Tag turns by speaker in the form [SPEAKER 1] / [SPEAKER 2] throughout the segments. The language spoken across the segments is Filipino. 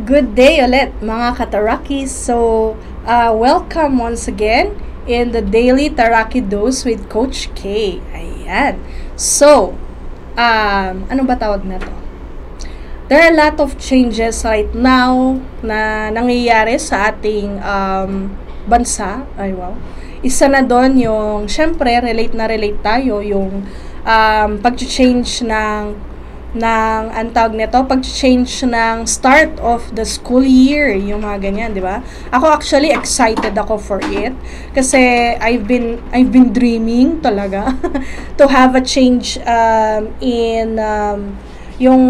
[SPEAKER 1] Good day ulit mga katarakis. Welcome once again in the Daily Taraki Dose with Coach K. Ayan. Ano ba tawag na to? There are a lot of changes right now na nangyayari sa ating bansa. Ay wow. Isa na doon yung, syempre, relate tayo, yung pag-change pag-change ng start of the school year, yung mga ganyan, di ba? Ako actually excited ako for it kasi I've been dreaming talaga to have a change in yung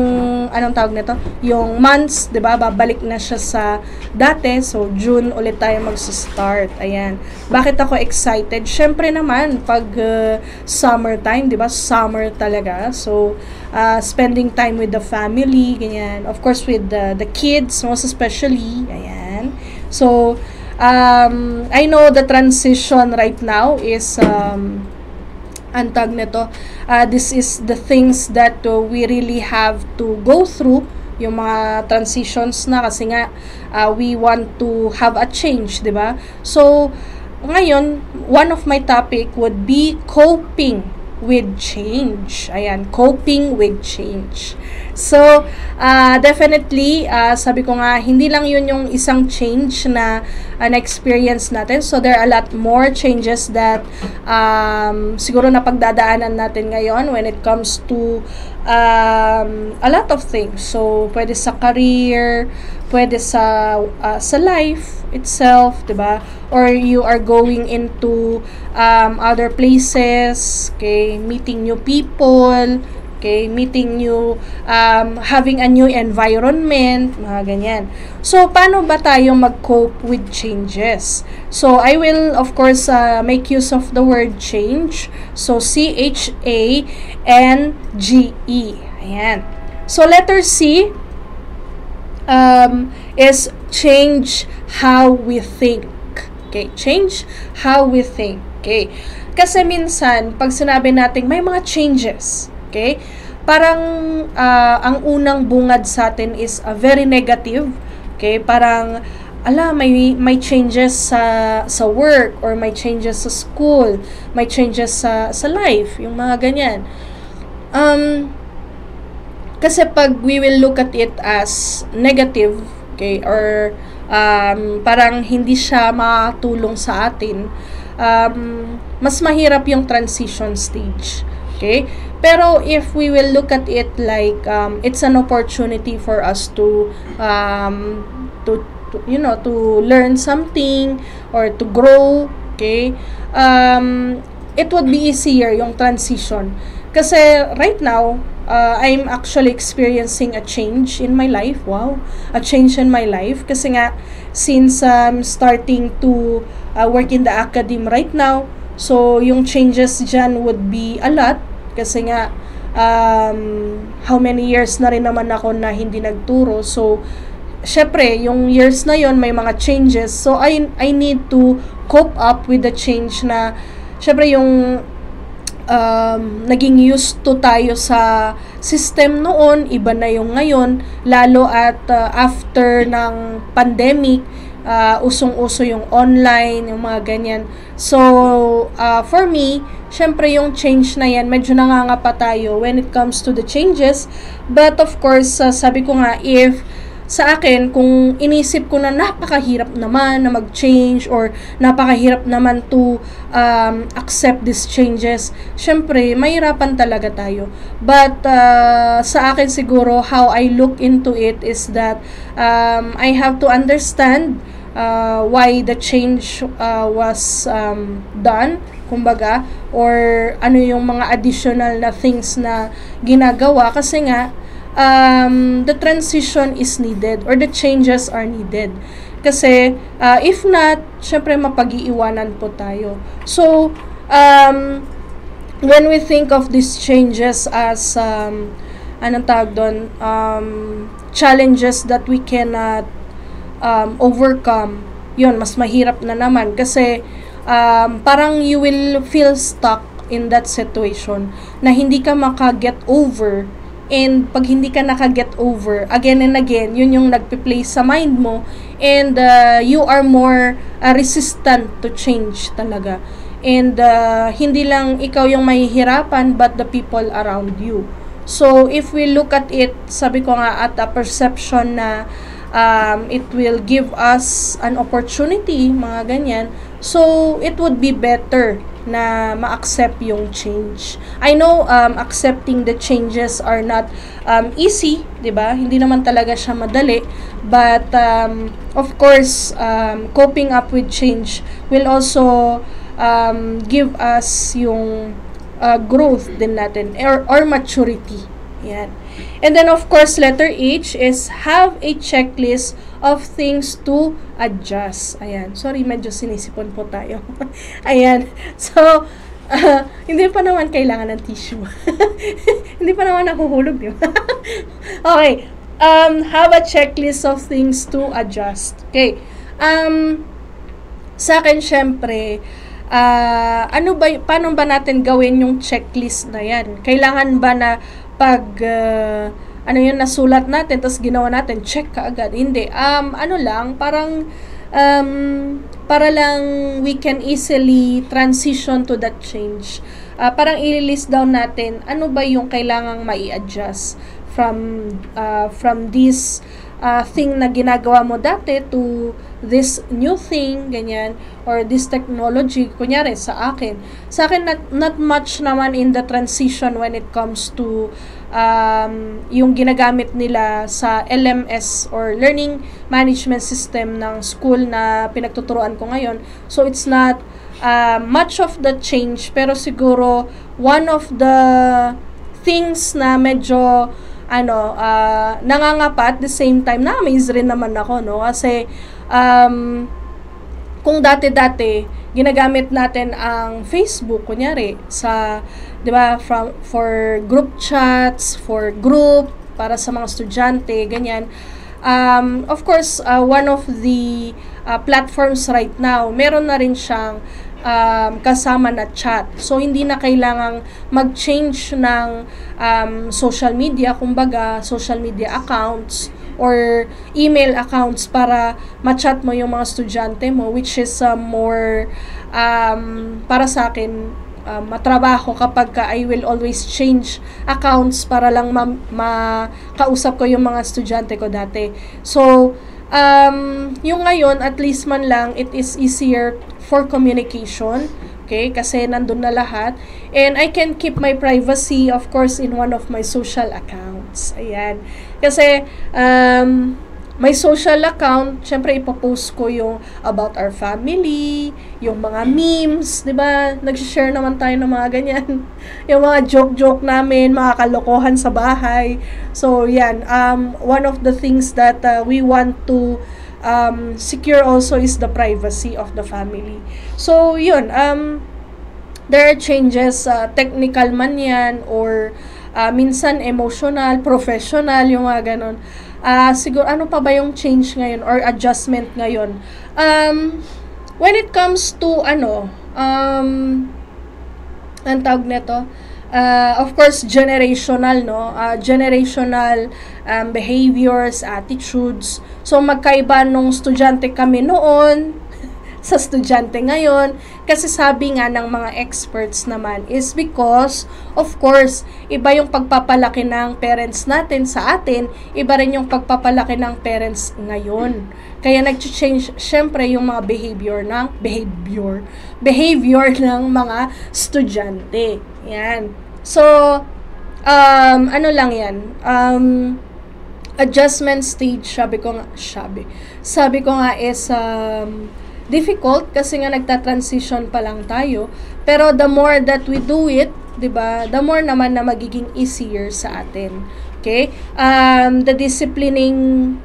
[SPEAKER 1] anong tawag nito, yung months, 'di ba? Babalik na siya sa dati. So June ulit tayo magsa-start. Ayan. Bakit ako excited? Syempre naman pag summertime, 'di ba? Summer talaga. So spending time with the family, ganyan. Of course with the kids, most especially. Ayan. So I know the transition right now is antag nito, this is the things that we really have to go through, yung mga transitions na kasi nga we want to have a change, di ba? So ngayon, one of my topic would be coping with change. Ayan, coping with change. So, definitely, sabi ko nga, hindi lang yun yung isang change na na-experience natin. So, there are a lot more changes that siguro na pagdadaanan natin ngayon when it comes to a lot of things. So, pwede sa career, pwede sa life itself, diba? Or you are going into other places, okay, meeting new people, okay, meeting new, having a new environment, mga ganyan. So, paano ba tayo mag-cope with changes? So, I will, of course, make use of the word change. So, C-H-A-N-G-E. Ayan. So, letter C is change how we think. Okay, change how we think. Okay. Kasi minsan, pag sinabi natin may mga changes, okay, parang ang unang bungad sa atin is very negative. Okay, parang may changes sa work, or may changes sa school, may changes sa life, yung mga ganyan. Kasi pag we will look at it as negative, okay, or parang hindi siya makatulong sa atin, mas mahirap yung transition stage. Okay? Pero if we will look at it like it's an opportunity for us to learn something or to grow, okay? It would be easier yung transition. Kasi right now, I'm actually experiencing a change in my life. Wow, a change in my life. Kasi nga, since I'm starting to work in the academy right now, so yung changes dyan would be a lot. Kasi nga, how many years na rin naman ako na hindi nagturo. So, syempre, yung years na yon may mga changes. So, I need to cope up with the change na, syempre, yung naging used to tayo sa system noon, iba na yung ngayon, lalo at after ng pandemic, usong-uso yung online, yung mga ganyan. So, for me, syempre yung change na yan, medyo nangangapa tayo when it comes to the changes. But of course, sabi ko nga, if sa akin, kung inisip ko na napakahirap naman na mag-change or napakahirap naman to accept these changes, syempre, mahirapan talaga tayo. But sa akin siguro, how I look into it is that I have to understand why the change was done, kumbaga, or ano yung mga additional na things na ginagawa, kasi nga, the transition is needed or the changes are needed. Kasi, if not, syempre mapag-iiwanan po tayo. So, when we think of these changes as, anong tawag doon, challenges that we cannot overcome, yun, mas mahirap na naman. Kasi, parang you will feel stuck in that situation na hindi ka maka-get over and pag hindi ka naka-get over, again and again, yun yung nagpe-play sa mind mo, and you are more resistant to change talaga. And hindi lang ikaw yung mahihirapan, but the people around you. So, if we look at it, sabi ko nga, at a perception na it will give us an opportunity, mga ganyan. So, it would be better na ma-accept yung change. I know accepting the changes are not easy, 'di ba? Hindi naman talaga siya madali, but of course, coping up with change will also give us yung growth din natin or maturity. Yan. And then of course, letter H is have a checklist of things to adjust. Ayan. Sorry, medyo sinisipon po tayo. Ayan. So, hindi pa naman kailangan ng tissue. Hindi pa naman nahuhulog, di ba? Okay. Have a checklist of things to adjust. Okay. Sa akin, syempre, paano ba natin gawin yung checklist na yan? Kailangan ba na pag nasulat natin tapos ginawa natin, check kaagad? Hindi. Parang para lang we can easily transition to that change. Parang i-list down natin ano ba yung kailangang mai-adjust from this thing na ginagawa mo dati to this new thing, ganyan, or this technology. Kunyari, sa akin, not much naman in the transition when it comes to yung ginagamit nila sa LMS or Learning Management System ng school na pinagtuturuan ko ngayon. So, it's not much of the change, pero siguro one of the things na medyo nangangapa at the same time, na-amaze rin naman ako, no? Kasi, kung dati-dati, ginagamit natin ang Facebook, kunyari, sa, di ba, for group chats, for group, para sa mga estudyante, ganyan. Of course, one of the platforms right now, meron na rin siyang kasama na chat. So, hindi na kailangang mag-change ng social media, kumbaga, social media accounts or email accounts para ma-chat mo yung mga estudyante mo, which is more, para sa akin, matrabaho kapag I will always change accounts para lang makausap ko yung mga estudyante ko dati. So, yung ngayon, at least man lang, it is easier for communication. Okay? Kasi nandun na lahat. And I can keep my privacy, of course, in one of my social accounts. Ayan. Kasi, my social account, syempre ipopost ko yung about our family, yung mga memes, di ba? Nag-share naman tayo ng mga ganyan. Yung mga joke-joke namin, mga kalokohan sa bahay. So, yan. One of the things that we want to secure also is the privacy of the family. So, yun. There are changes, technical man yan, or minsan emotional, professional, yung mga ganon. Siguro, ano pa ba yung change ngayon or adjustment ngayon? When it comes to, ang tawag nito, of course, generational, no? Generational behaviors, attitudes. So, magkaiba nung estudyante kami noon sa estudyante ngayon. Kasi sabi nga ng mga experts naman is because, of course, iba yung pagpapalaki ng parents natin sa atin, iba rin yung pagpapalaki ng parents ngayon. Kaya nag-change, syempre, yung mga behavior ng mga estudyante. Yan. So, ano lang yan, adjustment stage, sabi ko nga is, difficult kasi nga nagta-transition pa lang tayo. Pero the more that we do it, 'di ba? The more naman na magiging easier sa atin. Okay? The disciplining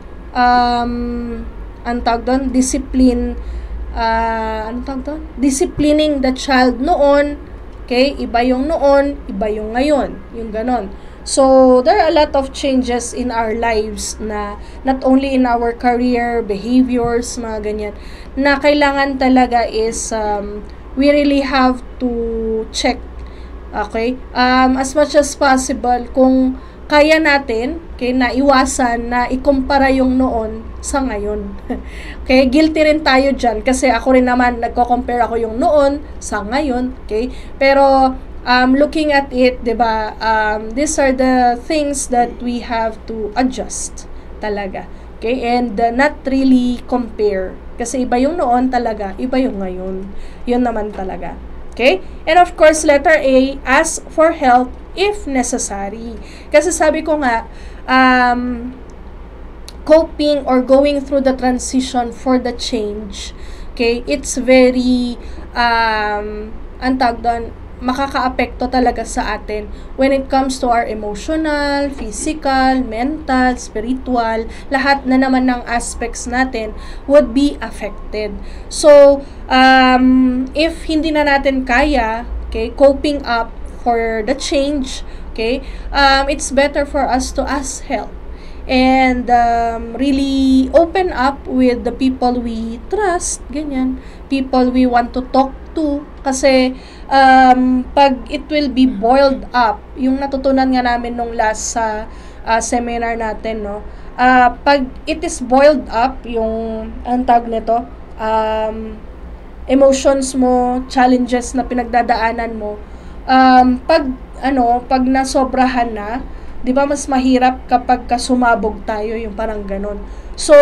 [SPEAKER 1] disciplining the child noon, okay? Iba yung noon, iba yung ngayon, yung ganon. So, there are a lot of changes in our lives na not only in our career, behaviors, mga ganyan, na kailangan talaga is we really have to check. Okay? As much as possible, kung kaya natin, okay, na iwasan na ikumpara yung noon sa ngayon. Okay, guilty rin tayo dyan kasi ako rin naman nagko-compare ako yung noon sa ngayon, okay? Pero looking at it, 'di ba? These are the things that we have to adjust talaga. Okay? And not really compare. Kasi iba yung noon talaga, iba yung ngayon. Yun naman talaga. Okay? And of course, letter A, ask for help if necessary. Kasi sabi ko nga, coping or going through the transition for the change, okay, it's very, ang tawag doon, makakaapekto talaga sa atin when it comes to our emotional, physical, mental, spiritual, lahat na naman ng aspects natin would be affected. So, if hindi na natin kaya, okay, coping up for the change, okay, it's better for us to ask help and really open up with the people we trust, ganyan, people we want to talk to, kasi pag it will be boiled up, yung natutunan nga namin nung last sa seminar natin, no, pag it is boiled up, yung ang tawag nito, emotions mo, challenges na pinagdadaanan mo, pag nasobrahan na, 'di ba, mas mahirap kapag sumabog tayo, yung parang ganun. So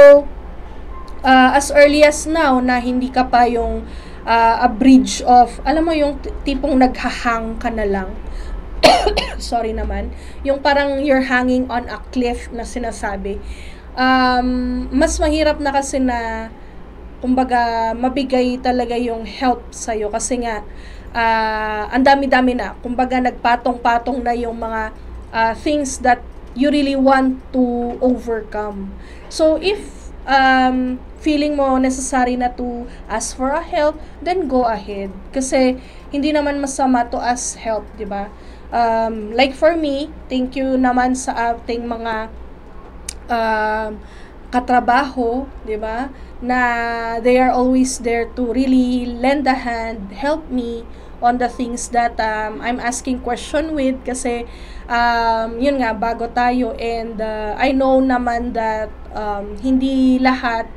[SPEAKER 1] as early as now na hindi ka pa yung a bridge of, alam mo yung tipong naghahang ka na lang. Sorry naman. Yung parang you're hanging on a cliff na sinasabi. Mas mahirap na kasi na, kumbaga, mabigay talaga yung help sa'yo kasi nga, ang dami-dami na. Kumbaga, nagpatong-patong na yung mga things that you really want to overcome. So, if feeling mo necessary na to ask for a help, then go ahead. Kasi hindi naman masama to ask help, di ba? Like for me, thank you naman sa ating mga katrabaho, di ba? Na they are always there to really lend a hand, help me on the things that I'm asking question with, kasi yun nga, bago tayo, and I know naman that hindi lahat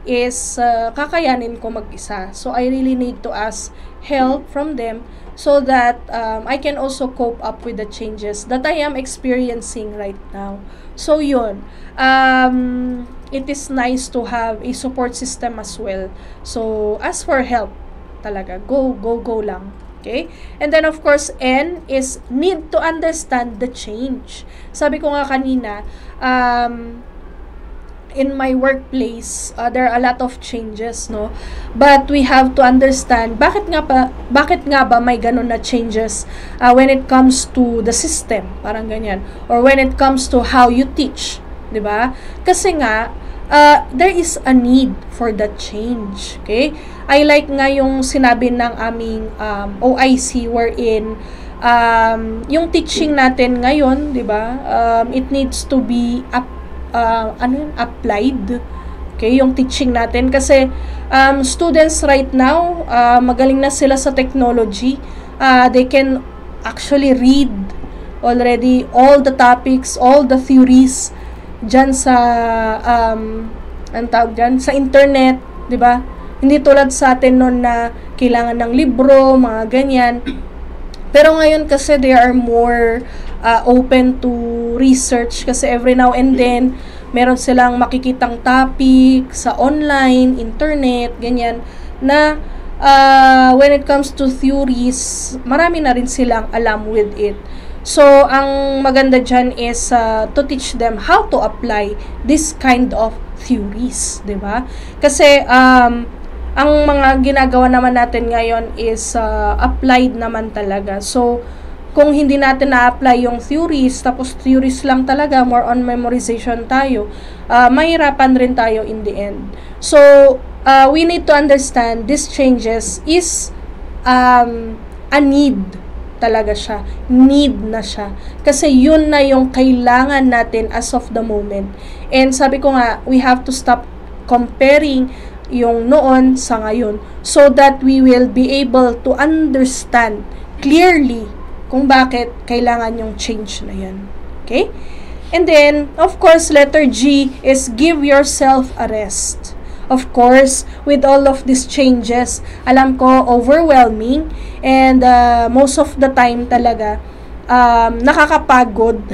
[SPEAKER 1] is kakayanin ko mag-isa. So I really need to ask help from them so that I can also cope up with the changes that I am experiencing right now. So yun, it is nice to have a support system as well. So ask for help talaga. Go lang. Okay? And then of course, N is need to understand the change. Sabi ko nga kanina, in my workplace, there are a lot of changes, no? But we have to understand bakit nga ba may ganun na changes when it comes to the system, parang ganyan, or when it comes to how you teach, 'di ba? Kasi nga there is a need for that change, okay? I like nga yung sinabi ng aming OIC wherein yung teaching natin ngayon, 'di ba? It needs to be applied. Okay, yung teaching natin kasi students right now, magaling na sila sa technology. They can actually read already all the topics, all the theories dyan sa ang tawag dyan, sa internet, 'di ba? Hindi tulad sa atin noon na kailangan ng libro, mga ganyan. Pero ngayon kasi they are more open to research kasi every now and then meron silang makikitang topic sa online, internet, ganyan, na when it comes to theories, marami na rin silang alam with it. So, ang maganda dyan is to teach them how to apply this kind of theories, di ba? Kasi ang mga ginagawa naman natin ngayon is applied naman talaga. So, kung hindi natin na-apply yung theories, tapos theories lang talaga, more on memorization tayo, mahirapan rin tayo in the end. So, we need to understand these changes is a need talaga siya. Need na siya. Kasi yun na yung kailangan natin as of the moment. And sabi ko nga, we have to stop comparing yung noon sa ngayon so that we will be able to understand clearly kung bakit kailangan yung change na yan. Okay? And then, of course, letter G is give yourself a rest. Of course, with all of these changes, alam ko, overwhelming. And most of the time talaga, nakakapagod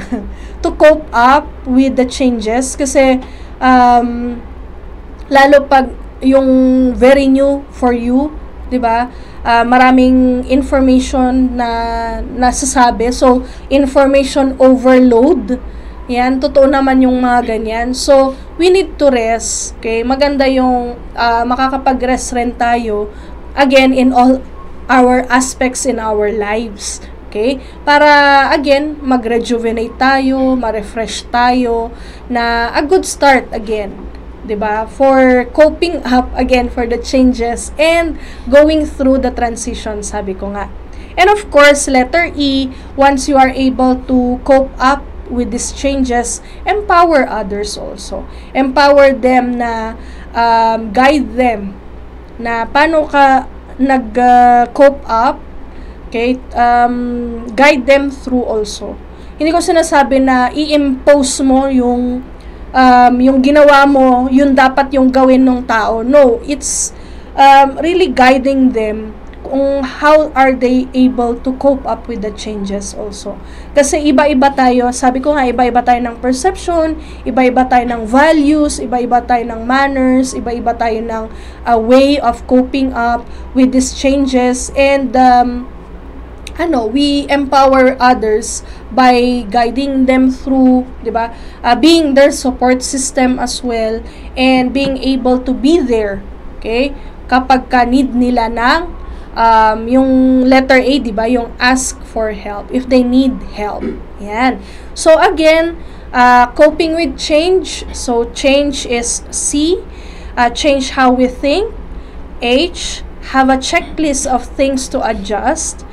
[SPEAKER 1] to cope up with the changes. Kasi, lalo pag yung very new for you, 'di ba? Maraming information na nasasabi. So, information overload. Yan, totoo naman yung mga ganyan. So, we need to rest. Okay? Maganda yung makakapag-rest rin tayo. Again, in all our aspects in our lives. Okay? Para, again, mag-rejuvenate tayo, ma-refresh tayo, na a good start again. 'Di ba? For coping up again for the changes and going through the transition, sabi ko nga. And of course, letter E, once you are able to cope up with these changes, empower others also. Empower them na guide them na paano ka nag-cope up. Okay? Guide them through also. Hindi ko sinasabi na i-impose mo yung ginawa mo, yun dapat yung gawin ng tao. No, it's really guiding them kung how are they able to cope up with the changes also. Kasi iba-iba tayo, sabi ko nga, iba-iba tayo ng perception, iba-iba tayo ng values, iba-iba tayo ng manners, iba-iba tayo ng way of coping up with these changes. And we empower others by guiding them through, 'di ba? Being their support system as well, and being able to be there, okay? Kapag ka-need nila ng yung letter A, 'di ba? Yung ask for help if they need help. Yan. So again, coping with change. So change is C, change how we think. H, have a checklist of things to adjust.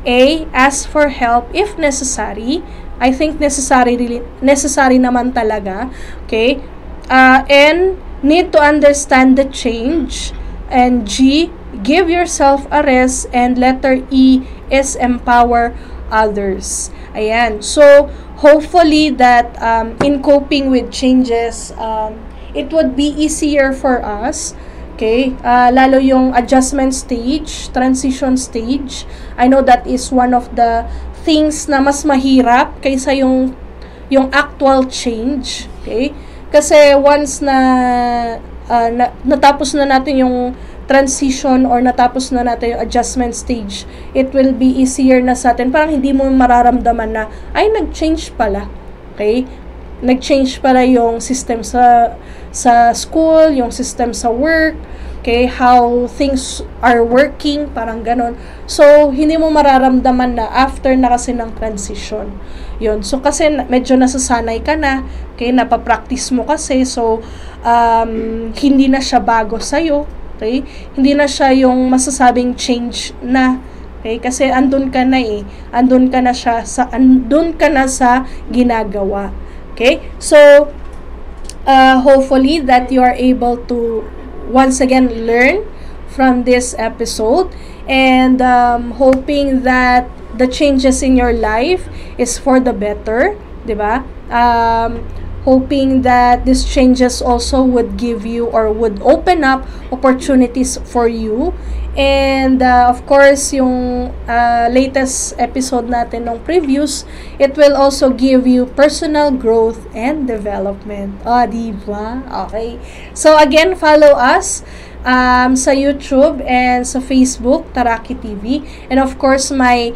[SPEAKER 1] A, ask for help if necessary. I think necessary naman talaga. Okay? N, need to understand the change. And G, give yourself a rest. And letter E is empower others. Ayan. So, hopefully that in coping with changes, it would be easier for us. Okay, lalo yung adjustment stage, transition stage. I know that is one of the things na mas mahirap kaysa yung actual change. Okay? Kasi once na natapos na natin yung transition or natapos na natin yung adjustment stage, it will be easier na sa atin. Parang hindi mo mararamdaman na, ay, nag-change pala. Okay? Nag-change pala yung system sa school, yung system sa work, okay, how things are working, parang ganon. So, hindi mo mararamdaman na after na kasi ng transition. Yun. So, kasi medyo nasasanay ka na, okay, napapractice mo kasi, so, hindi na siya bago sa'yo, okay, hindi na siya yung masasabing change na, okay, kasi andun ka na andun ka na sa ginagawa. Okay, so hopefully that you are able to once again learn from this episode, and hoping that the changes in your life is for the better, diba? Hoping that these changes also would give you or would open up opportunities for you. And of course, yung latest episode natin ng previews, it will also give you personal growth and development. Diba? Okay. So again, follow us sa YouTube and sa Facebook, Taraki TV. And of course, my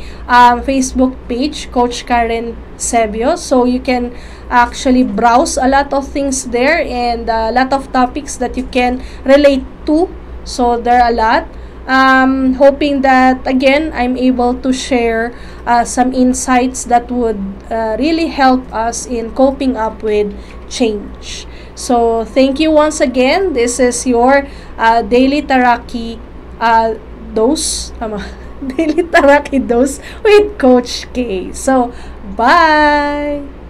[SPEAKER 1] Facebook page, Coach Karen Sebio. So you can actually browse a lot of things there and a lot of topics that you can relate to. So there are a lot. Hoping that again I'm able to share some insights that would really help us in coping up with change. So thank you once again. This is your daily Taraki dose. Daily Taraki dose with Coach K. So bye.